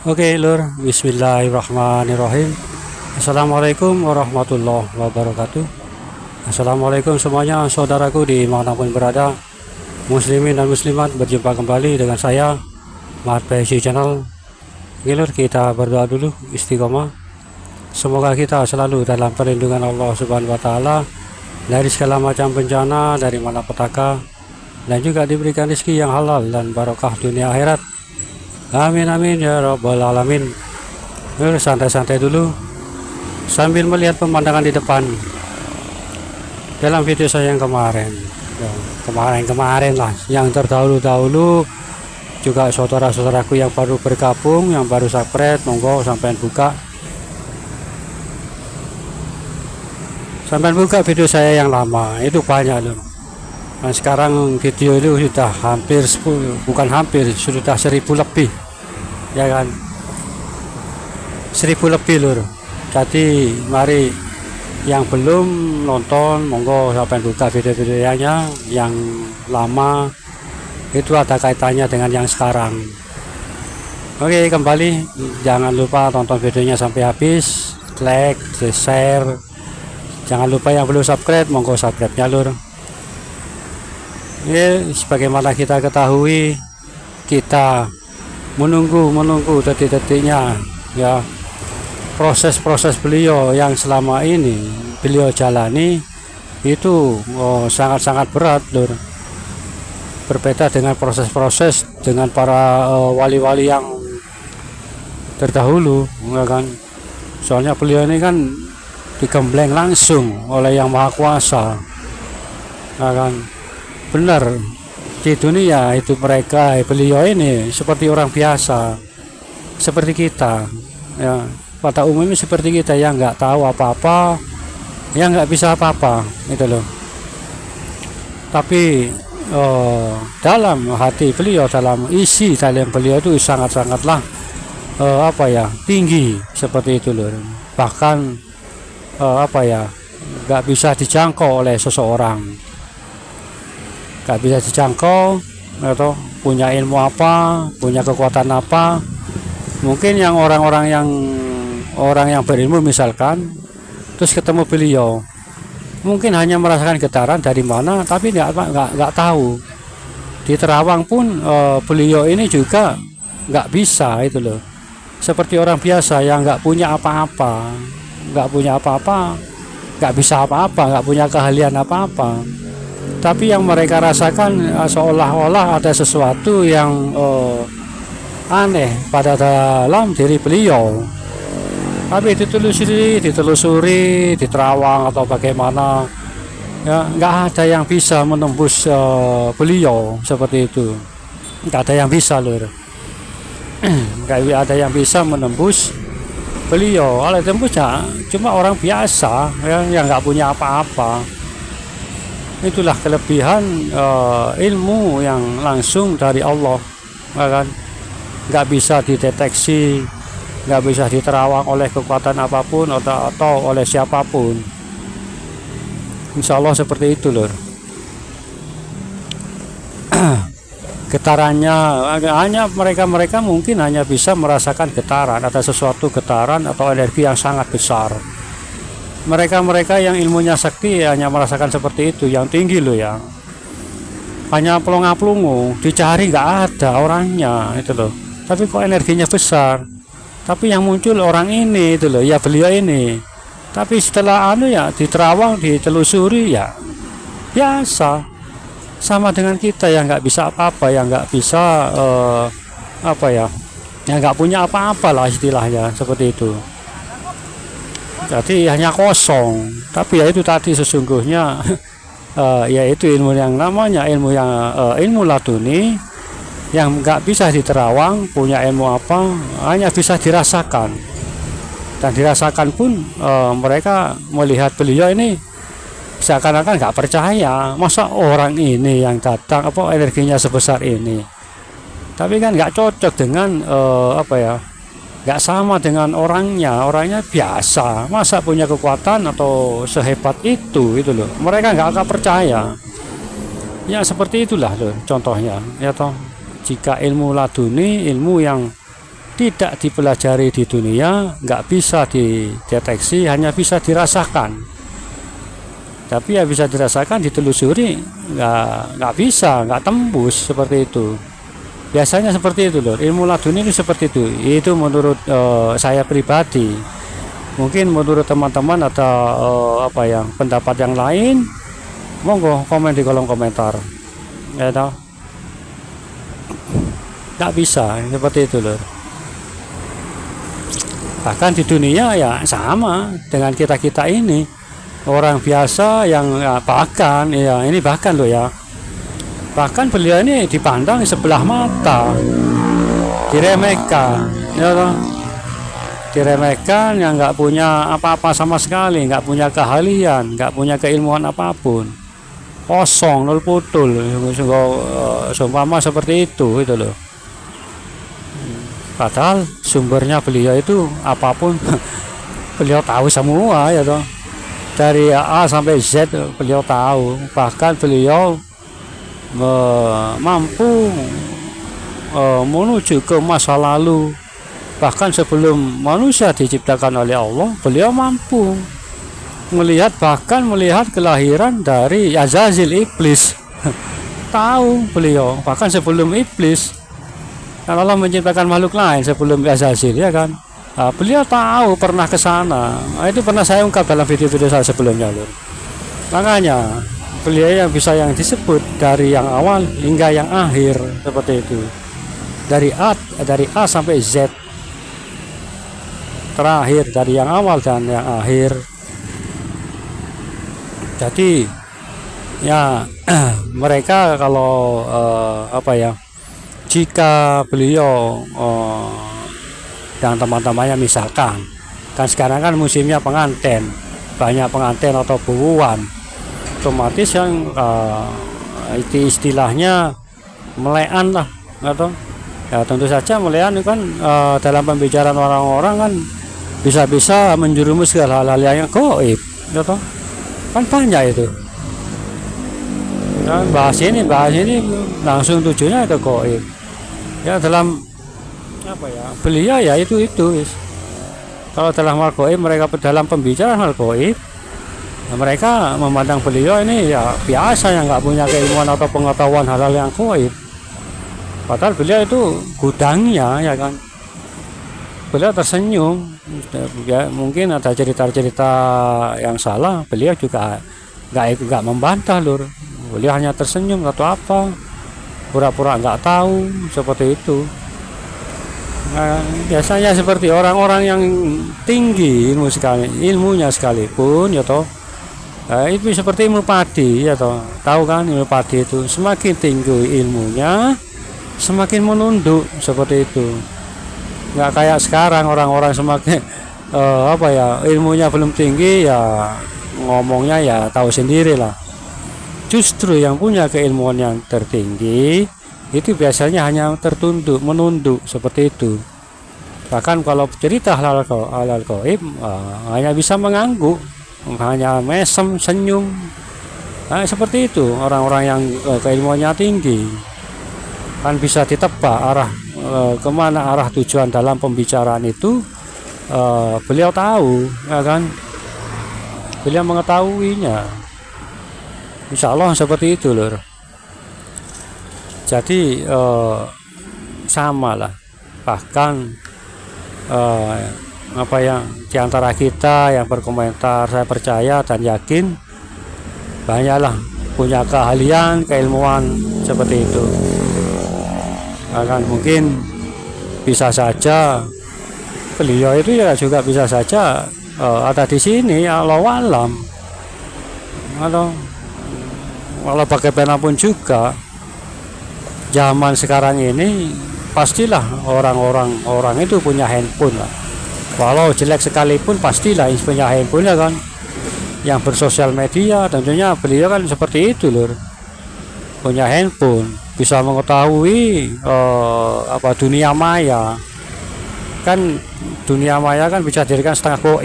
Oke lur, bismillahirrahmanirrahim. Assalamualaikum warahmatullahi wabarakatuh. Assalamualaikum semuanya saudaraku dimanapun berada, muslimin dan muslimat, berjumpa kembali dengan saya Mat PSI Channel. Oke lur, kita berdoa dulu istiqomah. Semoga kita selalu dalam perlindungan Allah Subhanahu wa taala dari segala macam bencana, dari malapetaka, dan juga diberikan rezeki yang halal dan barokah dunia akhirat. Amin amin ya rabbal alamin. Santai-santai dulu sambil melihat pemandangan di depan. Dalam video saya yang kemarin lah, yang terdahulu juga saudara-saudaraku yang baru bergabung, yang baru subscribe, monggo sampai buka video saya yang lama, itu banyak loh. Dan sekarang video itu sudah hampir 10, bukan hampir, sudah 1000 lebih, ya kan, 1000 lebih lur. Jadi mari yang belum nonton, monggo sampai buka video-videonya yang lama, itu ada kaitannya dengan yang sekarang. Oke, kembali, jangan lupa tonton videonya sampai habis, like, share. Jangan lupa yang belum subscribe, monggo subscribe-nya lur. Ya, sebagaimana kita ketahui, kita menunggu detik-detiknya, ya, proses beliau yang selama ini beliau jalani itu sangat-sangat berat lur. Berbeda dengan proses dengan para wali-wali yang terdahulu, ya kan. Soalnya beliau ini kan digembleng langsung oleh Yang Maha Kuasa, ya kan. Benar, di dunia itu beliau ini seperti orang biasa, seperti kita, ya, pada umumnya seperti kita yang nggak tahu apa-apa, yang nggak bisa apa-apa, itu loh. Tapi dalam hati beliau, dalam isi dalam beliau itu sangatlah tinggi, seperti itu loh. Bahkan nggak bisa dijangkau oleh seseorang. Gak bisa dijangkau, atau punya ilmu apa, punya kekuatan apa. Mungkin yang orang yang berilmu misalkan, terus ketemu beliau, mungkin hanya merasakan getaran dari mana, tapi nggak tahu. Di terawang pun beliau ini juga nggak bisa, itu loh. Seperti orang biasa yang nggak punya apa-apa, nggak bisa apa-apa, nggak punya keahlian apa-apa. Tapi yang mereka rasakan seolah-olah ada sesuatu yang aneh pada dalam diri beliau. Tapi ditelusuri, diterawang atau bagaimana, ya, nggak ada yang bisa menembus beliau seperti itu. Nggak ada yang bisa lur. Nggak ada yang bisa menembus beliau. Oleh tembusnya cuma orang biasa, ya, yang nggak punya apa-apa. Itulah kelebihan ilmu yang langsung dari Allah, kan? Nggak bisa dideteksi, nggak bisa diterawang oleh kekuatan apapun atau oleh siapapun. Insya Allah seperti itu lur. Getarannya hanya mereka mungkin hanya bisa merasakan getaran, ada sesuatu getaran atau energi yang sangat besar. Mereka yang ilmunya sakti hanya merasakan seperti itu, yang tinggi loh, ya. Hanya pelongo-pelongo, dicari nggak ada orangnya, itu loh. Tapi kok energinya besar. Tapi yang muncul orang ini, itu loh, ya beliau ini. Tapi setelah ya diterawang, ditelusuri, ya biasa. Sama dengan kita yang nggak bisa apa-apa, yang nggak bisa yang nggak punya apa-apa lah istilahnya, seperti itu. Jadi hanya kosong, tapi ya itu tadi sesungguhnya yaitu ilmu yang namanya ilmu laduni, yang nggak bisa diterawang, punya ilmu apa, hanya bisa dirasakan. Dan dirasakan pun mereka melihat beliau ini seakan-akan nggak percaya, masa orang ini yang datang energinya sebesar ini. Tapi kan nggak cocok dengan nggak sama dengan orangnya biasa, masa punya kekuatan atau sehebat itu loh. Mereka nggak akan percaya, ya seperti itulah loh contohnya, ya toh. Jika ilmu laduni, ilmu yang tidak dipelajari di dunia, nggak bisa dideteksi, hanya bisa dirasakan. Tapi ya bisa dirasakan, ditelusuri, nggak bisa, nggak tembus seperti itu. Biasanya seperti itu loh, ilmu laduni itu seperti itu. Itu menurut saya pribadi. Mungkin menurut teman-teman ada apa yang pendapat yang lain, monggo komen di kolom komentar. Ya toh, nggak bisa seperti itu loh. Bahkan di dunia ya sama dengan kita ini, orang biasa yang bahkan ya ini bahkan loh ya, bahkan beliau ini dipandang sebelah mata, diremehkan, ya toh, diremehkan, yang nggak punya apa-apa sama sekali, nggak punya keahlian, nggak punya keilmuan apapun, kosong, nol putul, seumpama seperti itu loh. Padahal sumbernya beliau itu apapun beliau tahu semua, ya toh, dari A sampai Z beliau tahu. Bahkan beliau mampu menuju ke masa lalu, bahkan sebelum manusia diciptakan oleh Allah, beliau mampu bahkan melihat kelahiran dari Azazil, iblis. Tahu beliau bahkan sebelum iblis, kan Allah menciptakan makhluk lain sebelum Azazil, ya kan. Beliau tahu, pernah ke sana. Itu pernah saya ungkap dalam video-video saya sebelumnya lur. Makanya beliau yang bisa yang disebut dari yang awal hingga yang akhir seperti itu, dari A sampai Z, terakhir dari yang awal dan yang akhir. Jadi ya mereka kalau apa ya, jika beliau dan teman-temannya misalkan, kan sekarang kan musimnya pengantin, banyak pengantin atau buuan, otomatis yang itu istilahnya melean lah, atau ya tentu saja melean kan dalam pembicaraan orang-orang kan bisa-bisa menjerumus ke hal-hal yang gaib, atau kan banyak itu. Nah, bahas ini langsung tujuannya ke gaib. Ya dalam apa ya, beliau ya itu kalau dalam hal gaib, mereka dalam pembicaraan hal gaib, mereka memandang beliau ini ya biasa, yang nggak punya keilmuan atau pengetahuan hal-hal yang gaib. Padahal beliau itu gudangnya, ya kan. Beliau tersenyum, ya, mungkin ada cerita-cerita yang salah, beliau juga nggak membantah lur. Beliau hanya tersenyum atau apa, pura-pura nggak tahu, seperti itu. Nah, biasanya seperti orang-orang yang tinggi ilmunya sekalipun, ya toh, itu seperti ilmu padi, ya toh, tahu kan ilmu padi itu semakin tinggi ilmunya semakin menunduk, seperti itu. Nggak kayak sekarang orang-orang semakin apa ya, ilmunya belum tinggi ya ngomongnya ya tahu sendiri lah. Justru yang punya keilmuan yang tertinggi itu biasanya hanya menunduk seperti itu. Bahkan kalau cerita halal gaib hanya bisa mengangguk, hanya mesem, senyum. Nah, seperti itu orang-orang yang keilmuannya tinggi, kan bisa ditebak arah kemana arah tujuan dalam pembicaraan itu. Beliau tahu, ya kan, beliau mengetahuinya. Insya Allah seperti itu lur. Jadi sama lah, bahkan apa yang diantara kita yang berkomentar, saya percaya dan yakin banyaklah punya keahlian, keilmuan seperti itu. Akan mungkin bisa saja beliau itu ya juga bisa saja ada di sini, Allah alam, atau walau bagaimanapun juga zaman sekarang ini pastilah orang itu punya handphone lah. Walau jelek sekalipun pastilah punya handphone, ya kan, yang bersosial media. Tentunya beliau kan seperti itu lur, punya handphone, bisa mengetahui apa dunia maya. Kan dunia maya kan bisa dirikan setengah goib.